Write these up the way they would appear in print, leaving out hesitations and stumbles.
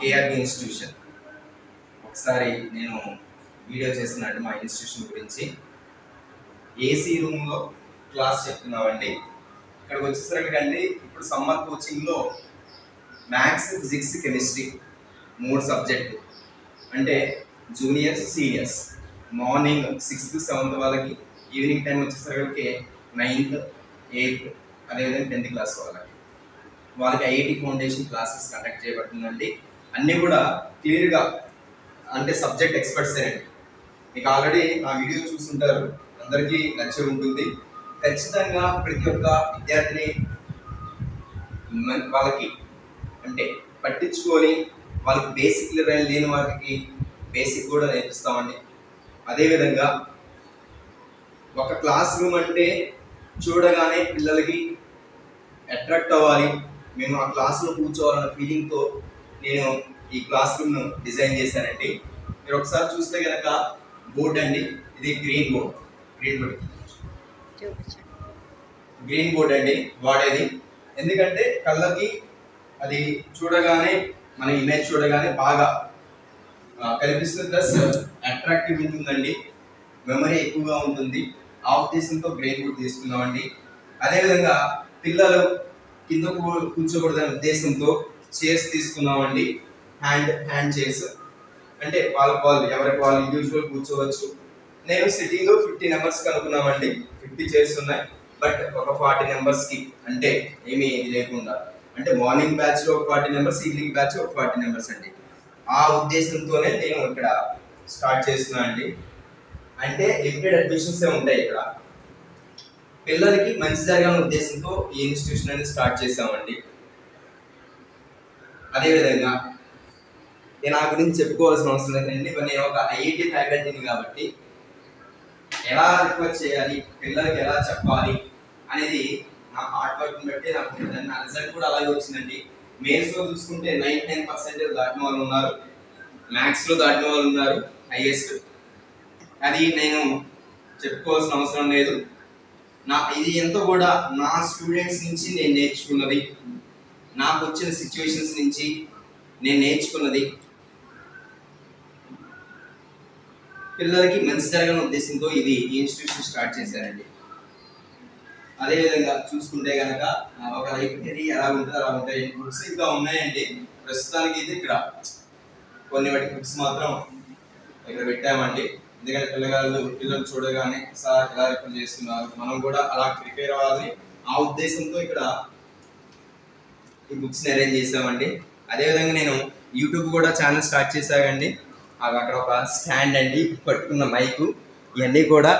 KRB institution. ఒకసారి నేను video చేస్తున్నాను మా ఇన్స్టిట్యూషన్ గురించి. ఏసీ రూమ్లో క్లాస్ చెప్తున్నామండి. ఇక్కడికి వచ్చేసరికి ఇప్పుడు సమ్మర్ కోచింగ్లో మ్యాథ్స్, ఫిజిక్స్, కెమిస్ట్రీ 3 సబ్జెక్టు. అంటే juniors, seniors morning 6th, 7th వాళ్ళకి, ఈవినింగ్ టైం వచ్చేసరికి 9th, 8th, అదేవిధంగా 10th క్లాస్ వాళ్ళకి ఐఐటి ఫౌండేషన్ క్లాసెస్ కండక్ట్ చేయబడుతుందండి. అన్నీ కూడా క్లియర్గా అంటే సబ్జెక్ట్ ఎక్స్పర్ట్స్ అండి. మీకు ఆల్రెడీ ఆ వీడియో చూస్తుంటారు, అందరికీ నచ్చే ఉంటుంది. ఖచ్చితంగా ప్రతి ఒక్క విద్యార్థిని వాళ్ళకి అంటే పట్టించుకొని వాళ్ళకి బేసిక్ లెవెల్ లేని వారికి బేసిక్ కూడా నేర్పిస్తామండి. అదేవిధంగా ఒక క్లాస్ రూమ్ అంటే చూడగానే పిల్లలకి అట్రాక్ట్ అవ్వాలి, మేము ఆ క్లాస్లో కూర్చోవాలన్న ఫీలింగ్తో నేను ఈ క్లాస్ రూమ్ను డిజైన్ చేశానండి. మీరు ఒకసారి చూస్తే కనుక బోర్డ్ అండి, ఇది గ్రీన్ బోర్డ్ అండి వాడేది. ఎందుకంటే కళ్ళకి అది చూడగానే మన ఇమేజ్ చూడగానే బాగా కనిపిస్తుంది, ప్లస్ అట్రాక్టివ్ ఉంటుందండి, మెమరీ ఎక్కువగా ఉంటుంది. ఆ ఉద్దేశంతో గ్రీన్ బోర్డ్ తీసుకున్నామండి. అదేవిధంగా పిల్లలు కింద కూర్చోకూడదనే ఉద్దేశంతో చైర్స్ తీసుకున్నామండి. హ్యాండ్ చైర్స్, అంటే వాళ్ళు ఎవరికి వాళ్ళు ఇండివిజువల్ కూర్చోవచ్చు. నేను సిట్టింగ్ 50 నెంబర్స్కి అనుకున్నామండి. 50 చైర్స్ ఉన్నాయి, బట్ ఒక 40 నెంబర్స్కి, అంటే ఏమీ లేకుండా, అంటే మార్నింగ్ బ్యాచ్లో ఒక 40 నెంబర్స్, ఈవినింగ్ బ్యాచ్ ఒక 40 నెంబర్స్ అండి. ఆ ఉద్దేశంతోనే నేను ఇక్కడ స్టార్ట్ చేస్తున్నా అండి. అంటే లిమిటెడ్ అడ్మిషన్స్ ఉంటాయి ఇక్కడ. పిల్లలకి మంచి జరగాలనే ఉద్దేశంతో ఈ ఇన్స్టిట్యూషన్ అనేది స్టార్ట్ చేసామండి. అదేవిధంగా నేను నా గురించి చెప్పుకోవాల్సిన అవసరం లేదండి. నేను ఒక ఐఐటి ఫ్యాకల్టీని కాబట్టి ఎలా రిక్వెస్ట్ చేయాలి, పిల్లలకి ఎలా చెప్పాలి అనేది నా హార్డ్ వర్క్ని బట్టి నాకు నా రిజల్ట్ కూడా అలాగే వచ్చిందండి. మెయిన్స్లో చూసుకుంటే 99% దాటిన వాళ్ళు ఉన్నారు, మ్యాథ్స్లో దాటిన వాళ్ళు ఉన్నారు హైయెస్ట్. అది నేను చెప్పుకోవాల్సిన అవసరం లేదు. ఇది ఎంతో కూడా నా స్టూడెంట్స్ నుంచి నేను నేర్చుకున్నది, నాకు వచ్చిన సిచ్యువేషన్స్ నుంచి నేను నేర్చుకున్నది, పిల్లలకి మంచి జరగాలనే ఉద్దేశంతో ఇది ఈ ఇన్స్టిట్యూషన్ స్టార్ట్ చేశానండి. అదేవిధంగా చూసుకుంటే కనుక ఒక లైబ్రరీ ఎలా ఉంటుంది అలా ఉంటాయి. బుక్స్ ఇంకా ఉన్నాయండి ప్రస్తుతానికి. ఇది ఇక్కడ కొన్ని వాటి బుక్స్ మాత్రం ఇక్కడ పెట్టామండి. ఎందుకంటే పిల్లలు చూడగానే సార్ ఎలా రిఫర్ చేస్తున్నారు, మనం కూడా అలా ప్రిపేర్ అవ్వాలని ఆ ఉద్దేశంతో ఇక్కడ ఈ బుక్స్ని అరేంజ్ చేసామండి. అదేవిధంగా నేను యూట్యూబ్ కూడా ఛానల్ స్టార్ట్ చేశానండి. అక్కడ ఒక స్టాండ్ అండి, పట్టుకున్న మైకు, ఇవన్నీ కూడా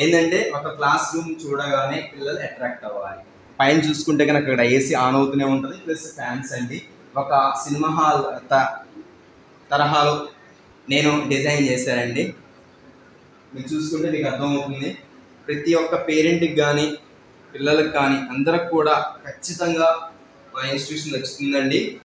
ఏంటంటే ఒక క్లాస్ రూమ్ చూడగానే పిల్లలు అట్రాక్ట్ అవ్వాలి. పైన చూసుకుంటే కనుక అక్కడ ఏసీ ఆన్ అవుతూనే ఉంటుంది, ప్లస్ ఫ్యాన్స్ అండి. ఒక సినిమా హాల్ తరహాలో నేను డిజైన్ చేశానండి. మీరు చూసుకుంటే మీకు అర్థమవుతుంది. ప్రతి ఒక్క పేరెంట్కి కానీ పిల్లలకు కానీ అందరికి కూడా ఖచ్చితంగా మా ఇన్స్టిట్యూషన్ నచ్చుతుందండి.